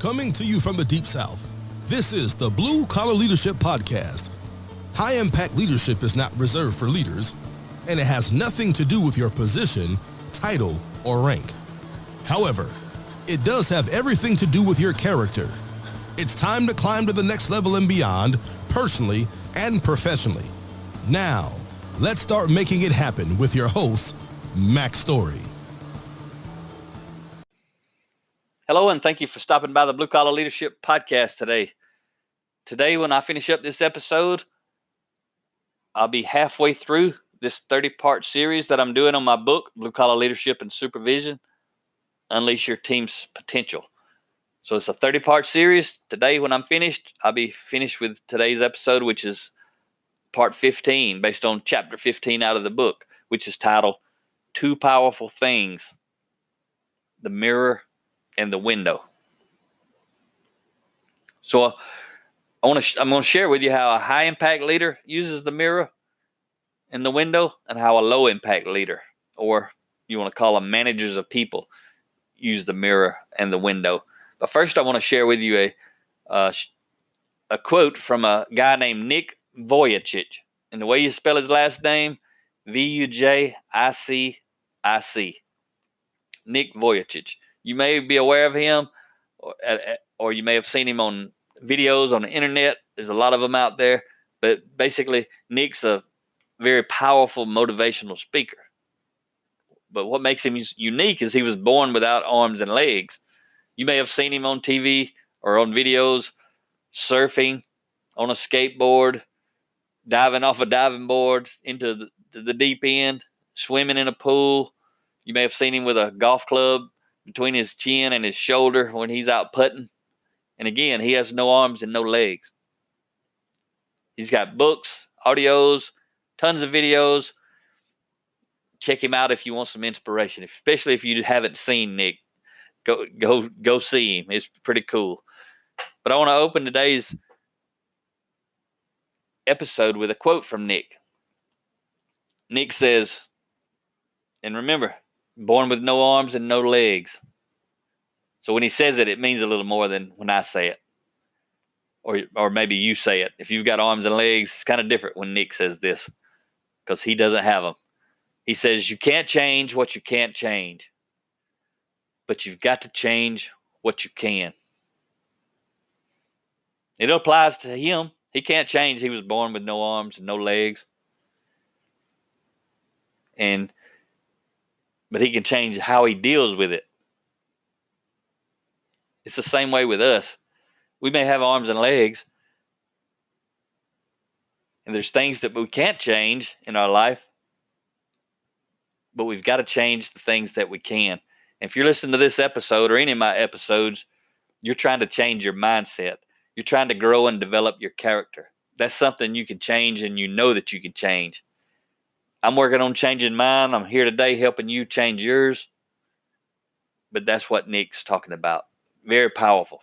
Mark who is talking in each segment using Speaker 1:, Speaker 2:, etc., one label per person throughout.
Speaker 1: Coming to you from the Deep South, this is the Blue Collar Leadership Podcast. High-impact leadership is not reserved for leaders, and it has nothing to do with your position, title, or rank. However, it does have everything to do with your character. It's time to climb to the next level and beyond, personally and professionally. Now, let's start making it happen with your host, Max Story.
Speaker 2: Hello, and thank you for stopping by the Blue Collar Leadership Podcast today. Today, when I finish up this episode, I'll be halfway through this 30-part series that I'm doing on my book, Blue Collar Leadership and Supervision, Unleash Your Team's Potential. So it's a 30-part series. Today, when I'm finished, I'll be finished with today's episode, which is part 15, based on chapter 15 out of the book, which is titled, Two Powerful Things, the Mirror and the Window. So I'm going to share with you how a high-impact leader uses the mirror and the window, and how a low-impact leader, or you want to call them managers of people, use the mirror and the window. But first, I want to share with you a quote from a guy named Nick Vujicic. And the way you spell his last name, Vujicic. Nick Vujicic. You may be aware of him, or you may have seen him on videos on the internet. There's a lot of them out there. But basically, Nick's a very powerful motivational speaker. But what makes him unique is he was born without arms and legs. You may have seen him on TV or on videos, surfing on a skateboard, diving off a diving board into the deep end, swimming in a pool. You may have seen him with a golf club between his chin and his shoulder when he's out putting. And again, he has no arms and no legs. He's got books, audios, tons of videos. Check him out if you want some inspiration, especially if you haven't seen Nick. Go see him. It's pretty cool. But I want to open today's episode with a quote from Nick. Nick says, and remember, born with no arms and no legs. So when he says it, it means a little more than when I say it. Or maybe you say it. If you've got arms and legs, it's kind of different when Nick says this, because he doesn't have them. He says, you can't change what you can't change, but you've got to change what you can. It applies to him. He can't change. He was born with no arms and no legs. But he can change how he deals with it. It's the same way with us. We may have arms and legs, and there's things that we can't change in our life, but we've got to change the things that we can. And if you're listening to this episode or any of my episodes, you're trying to change your mindset. You're trying to grow and develop your character. That's something you can change, and you know that you can change. I'm working on changing mine. I'm here today helping you change yours. But that's what Nick's talking about. Very powerful.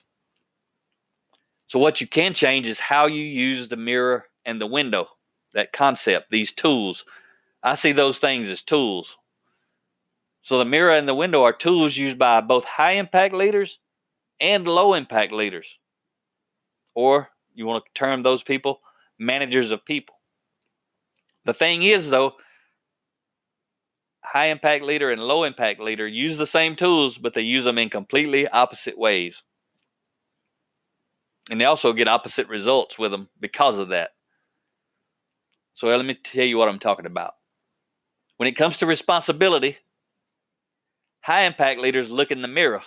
Speaker 2: So what you can change is how you use the mirror and the window. That concept, these tools. I see those things as tools. So the mirror and the window are tools used by both high-impact leaders and low-impact leaders. Or you want to term those people managers of people. The thing is, though, high-impact leader and low-impact leader use the same tools, but they use them in completely opposite ways. And they also get opposite results with them because of that. So let me tell you what I'm talking about. When it comes to responsibility, high-impact leaders look in the mirror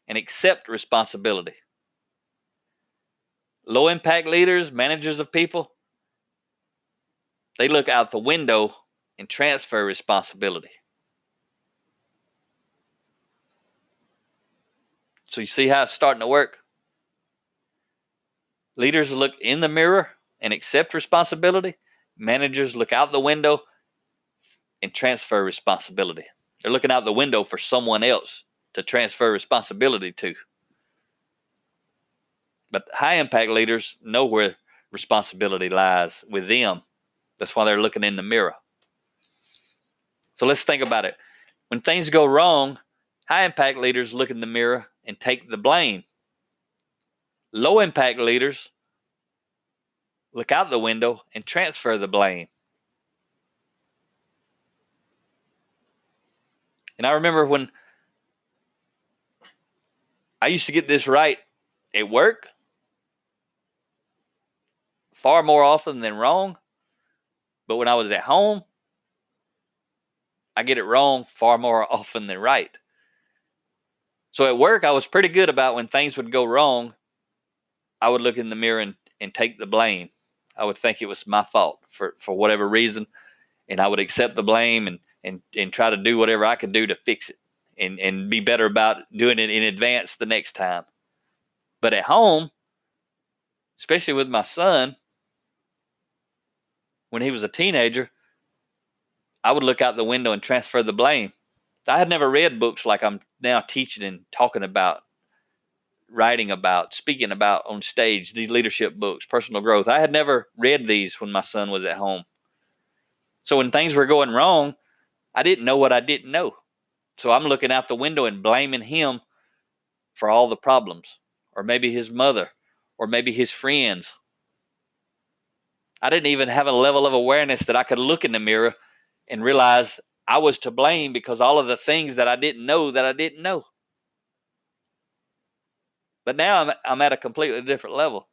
Speaker 2: and accept responsibility. Low-impact leaders, managers of people, they look out the window and transfer responsibility. So you see how it's starting to work? Leaders look in the mirror and accept responsibility. Managers look out the window and transfer responsibility. They're looking out the window for someone else to transfer responsibility to. But high-impact leaders know where responsibility lies with them. That's why they're looking in the mirror. So let's think about it. When things go wrong, High impact leaders look in the mirror and take the blame. Low impact leaders look out the window and transfer the blame. And I remember when I used to get this right at work far more often than wrong. But when I was at home, I get it wrong far more often than right. So at work, I was pretty good about when things would go wrong, I would look in the mirror and take the blame. I would think it was my fault for whatever reason, and I would accept the blame and try to do whatever I could do to fix it and be better about doing it in advance the next time. But at home, especially with my son, when he was a teenager, I would look out the window and transfer the blame. I had never read books like I'm now teaching and talking about, writing about, speaking about on stage, these leadership books, personal growth. I had never read these when my son was at home. So when things were going wrong, I didn't know what I didn't know. So I'm looking out the window and blaming him for all the problems, or maybe his mother, or maybe his friends. I didn't even have a level of awareness that I could look in the mirror and realize I was to blame because all of the things that I didn't know that I didn't know. But now I'm at a completely different level.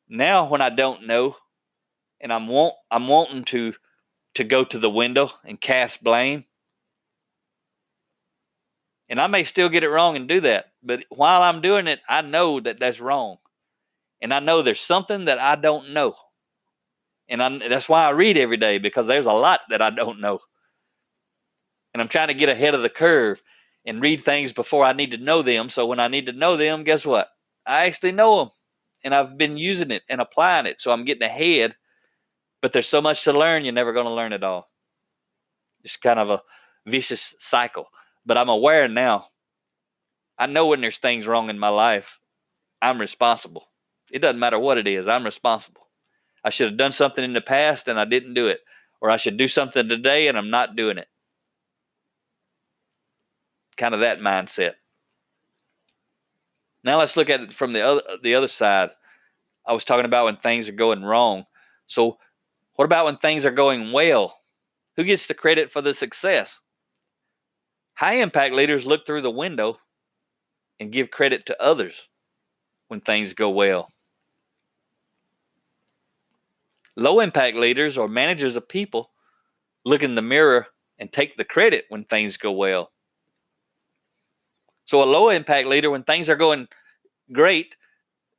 Speaker 2: Now when I don't know and I'm wanting to go to the window and cast blame, and I may still get it wrong and do that, but while I'm doing it, I know that that's wrong. And I know there's something that I don't know. And that's why I read every day, because there's a lot that I don't know. And I'm trying to get ahead of the curve and read things before I need to know them. So when I need to know them, guess what? I actually know them. And I've been using it and applying it. So I'm getting ahead. But there's so much to learn, you're never going to learn it all. It's kind of a vicious cycle. But I'm aware now. I know when there's things wrong in my life, I'm responsible. It doesn't matter what it is. I'm responsible. I should have done something in the past and I didn't do it. Or I should do something today and I'm not doing it. Kind of that mindset. Now let's look at it from the other side. I was talking about when things are going wrong. So what about when things are going well? Who gets the credit for the success? High impact leaders look through the window and give credit to others when things go well. Low impact leaders or managers of people look in the mirror and take the credit when things go well. So a low impact leader, when things are going great,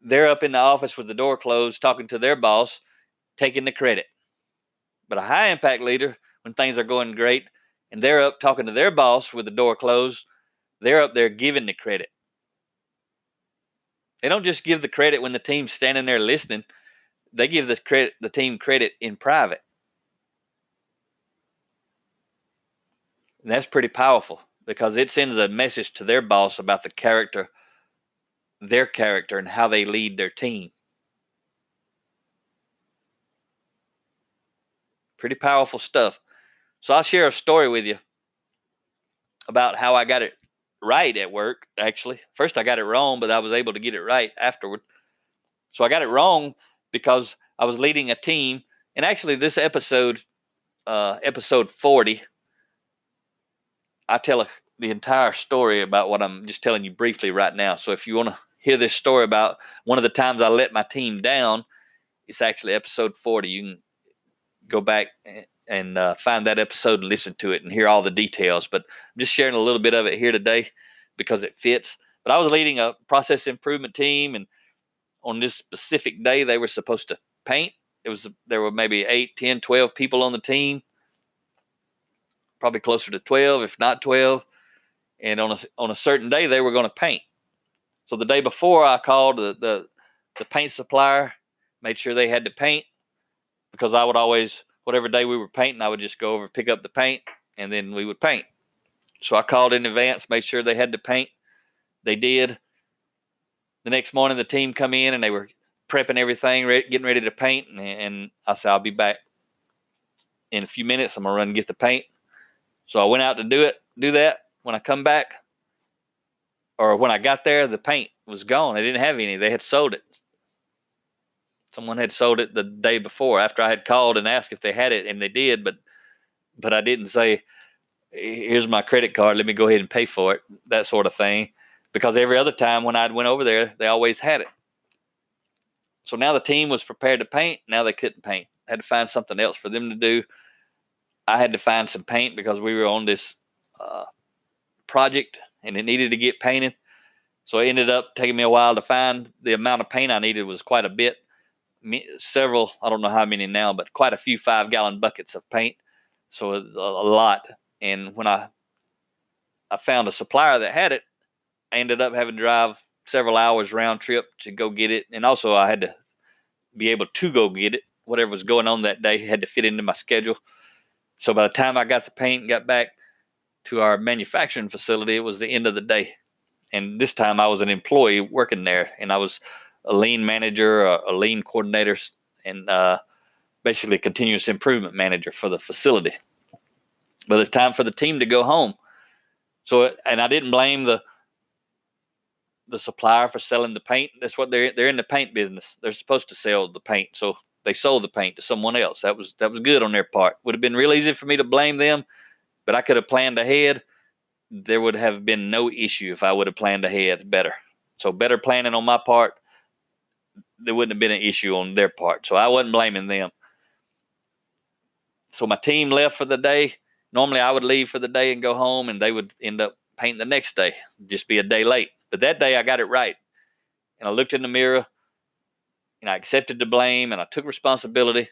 Speaker 2: they're up in the office with the door closed, talking to their boss, taking the credit. But a high impact leader, when things are going great and they're up talking to their boss with the door closed, they're up there giving the credit. They don't just give the credit when the team's standing there listening. They give the team credit in private. And that's pretty powerful because it sends a message to their boss about their character and how they lead their team. Pretty powerful stuff. So I'll share a story with you about how I got it right at work, actually. First I got it wrong, but I was able to get it right afterward. So I got it wrong because I was leading a team. And actually this episode 40, I tell the entire story about what I'm just telling you briefly right now. So if you want to hear this story about one of the times I let my team down, it's actually episode 40. You can go back and find that episode and listen to it and hear all the details. But I'm just sharing a little bit of it here today because it fits. But I was leading a process improvement team, and on this specific day, they were supposed to paint. There were maybe 8, 10, 12 people on the team, probably closer to 12, if not 12. And on a certain day, they were going to paint. So the day before, I called the paint supplier, made sure they had to paint, because I would always, whatever day we were painting, I would just go over, pick up the paint, and then we would paint. So I called in advance, made sure they had to paint. They did. The next morning, the team come in, and they were prepping everything, getting ready to paint. And I said, I'll be back in a few minutes. I'm going to run and get the paint. So I went out to do that. When I come back, or when I got there, the paint was gone. They didn't have any. They had sold it. Someone had sold it the day before after I had called and asked if they had it, and they did, but I didn't say, here's my credit card, let me go ahead and pay for it, that sort of thing, because every other time when I went over there, they always had it. So now the team was prepared to paint. Now they couldn't paint. I had to find something else for them to do. I had to find some paint because we were on this project and it needed to get painted. So it ended up taking me a while to find. The amount of paint I needed was quite a bit. Several, I don't know how many now, but quite a few 5-gallon buckets of paint. So a lot. And when I found a supplier that had it, I ended up having to drive several hours round trip to go get it. And also I had to be able to go get it. Whatever was going on that day had to fit into my schedule. So by the time I got the paint and got back to our manufacturing facility, it was the end of the day. And this time I was an employee working there, and I was a lean manager, a lean coordinator, and basically continuous improvement manager for the facility. But it's time for the team to go home. So, and I didn't blame the supplier for selling the paint. That's what they're in the paint business. They're supposed to sell the paint. So they sold the paint to someone else. That was good on their part. Would have been real easy for me to blame them, but I could have planned ahead. There would have been no issue if I would have planned ahead better. So better planning on my part, there wouldn't have been an issue on their part. So I wasn't blaming them. So my team left for the day. Normally I would leave for the day and go home, and they would end up painting the next day, just be a day late. But that day I got it right. And I looked in the mirror and I accepted the blame and I took responsibility.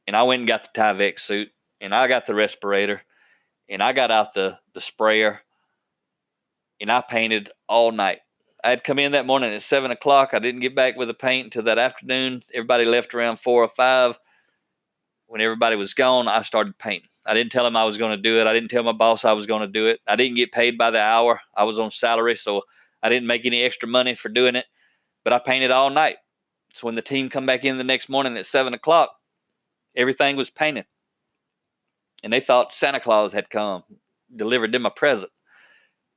Speaker 2: And I went and got the Tyvek suit, and I got the respirator, and I got out the sprayer, and I painted all night. I had come in that morning at 7 o'clock. I didn't get back with the paint until that afternoon. Everybody left around 4 or 5. When everybody was gone, I started painting. I didn't tell them I was going to do it. I didn't tell my boss I was going to do it. I didn't get paid by the hour. I was on salary, so I didn't make any extra money for doing it. But I painted all night. So when the team come back in the next morning at 7 o'clock, everything was painted. And they thought Santa Claus had come, delivered them a present.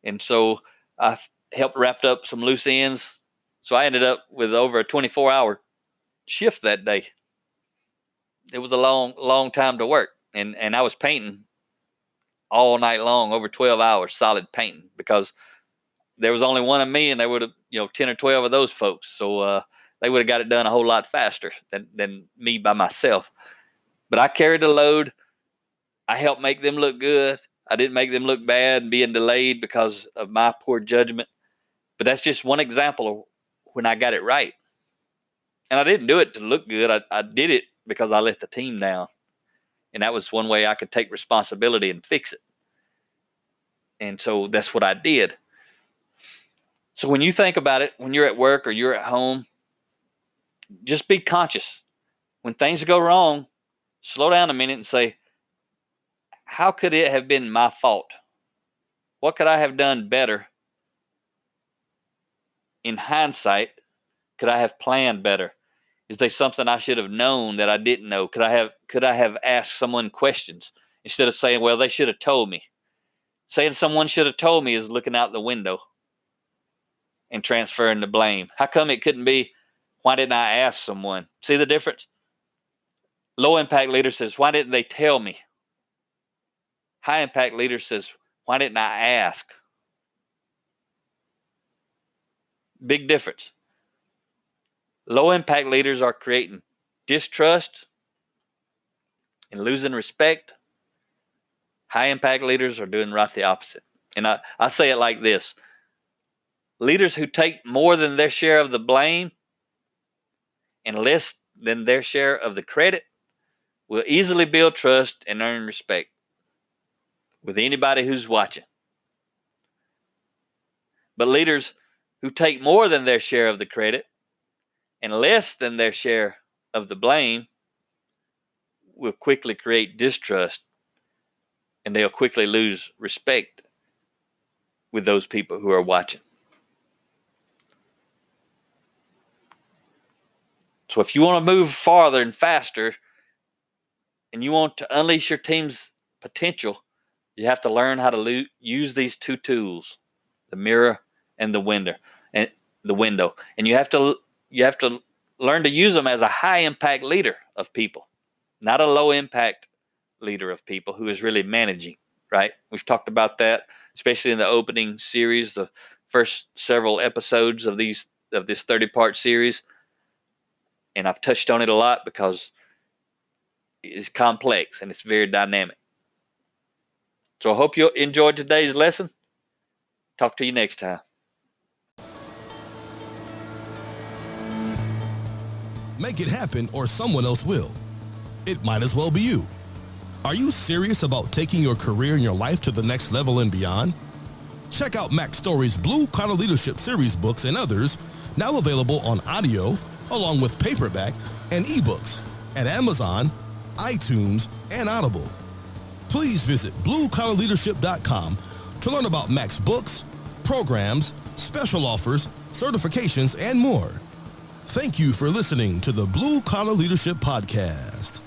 Speaker 2: And so I helped wrap up some loose ends. So I ended up with over a 24-hour shift that day. It was a long time to work. And I was painting all night long, over 12 hours, solid painting, because there was only one of me, and there would have, 10 or 12 of those folks. So they would have got it done a whole lot faster than me by myself. But I carried the load. I helped make them look good. I didn't make them look bad and being delayed because of my poor judgment. But that's just one example of when I got it right. And I didn't do it to look good. I did it because I let the team down. And that was one way I could take responsibility and fix it. And so that's what I did. So when you think about it, when you're at work or you're at home, just be conscious. When things go wrong, slow down a minute and say, how could it have been my fault? What could I have done better? In hindsight, could I have planned better? Is there something I should have known that I didn't know? Could I have asked someone questions instead of saying, well, they should have told me? Saying someone should have told me is looking out the window and transferring the blame. How come it couldn't be, why didn't I ask someone? See the difference? Low impact leader says, why didn't they tell me? High impact leader says, why didn't I ask? Big difference. Low impact leaders are creating distrust and losing respect. High impact leaders are doing right the opposite. And I say it like this. Leaders who take more than their share of the blame and less than their share of the credit will easily build trust and earn respect with anybody who's watching. But leaders who take more than their share of the credit and less than their share of the blame will quickly create distrust, and they'll quickly lose respect with those people who are watching. So if you want to move farther and faster, and you want to unleash your team's potential, you have to learn how to use these two tools. the mirror, and the window. And you have to learn to use them as a high impact leader of people, not a low impact leader of people who is really managing, right? We've talked about that, especially in the opening series, the first several episodes of this 30-part series. And I've touched on it a lot because it's complex and it's very dynamic. So I hope you enjoyed today's lesson. Talk to you next time.
Speaker 1: Make it happen or someone else will. It might as well be you. Are you serious about taking your career and your life to the next level and beyond? Check out Mac Story's Blue Collar Leadership series books and others, now available on audio, along with paperback and ebooks at Amazon, iTunes, and Audible. Please visit bluecollarleadership.com to learn about Mac's books, programs, special offers, certifications, and more. Thank you for listening to the Blue Collar Leadership Podcast.